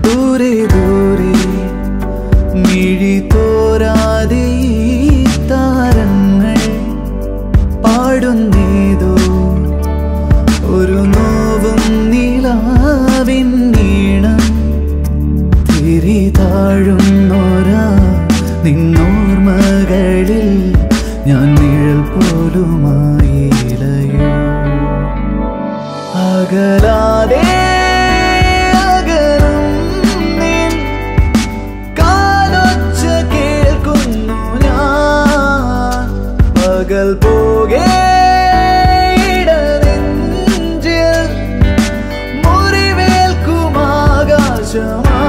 दूरे दूरे मिഴി തോരാതെ താരങ്ങൾ പാടുന്നേതോ ഒരു നോവും നിലാവിൻ നീണം തിരി താഴുന്നോരാ നിന്നോർമകളിൽ ഞാൻ നിഴൽ പോലുമായിലയോ അകലാതെ പകൽ പോകെ ഇടനെഞ്ചിൽ മുറിവേൽക്കും ആകാശമാ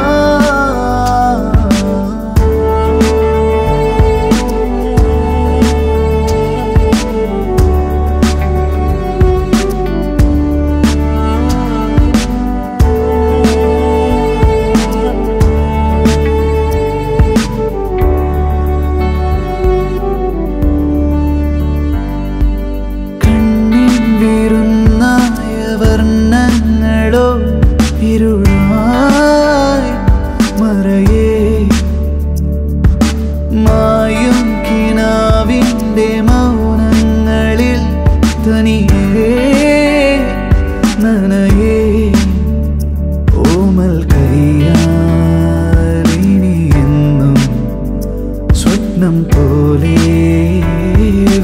വർണ്ണങ്ങളോ ഇരുളായി മറയേ മായും കിനാവിൻ്റെ മൗനങ്ങളിൽ തനിയേ നനയേ ഓമൽ കയ്യാലിനി എന്നും സ്വപ്നം പോലെ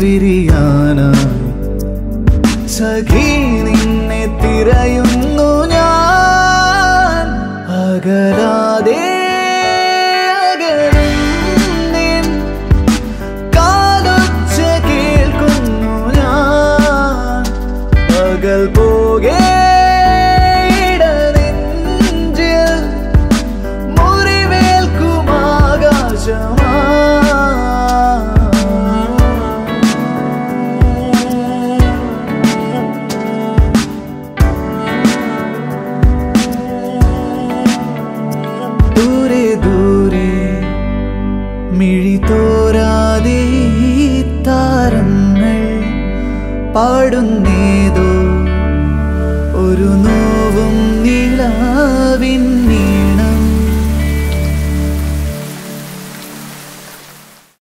വിരിയാനായി സഖി നിന്നെ തിരയുന്നു ഞാൻ അകലാതെ അകലും നിൻ കാലൊച്ച കേൾക്കുന്നു ഞാൻ പകൽ പോകെ ഇടനെഞ്ചിൽ മുറിവേൽക്കും ആകാശമാ दूरे दूरे मिഴി തോരാതെ താരങ്ങൾ പാടുന്നേതോ ഒരു നോവും നിലാവിൻ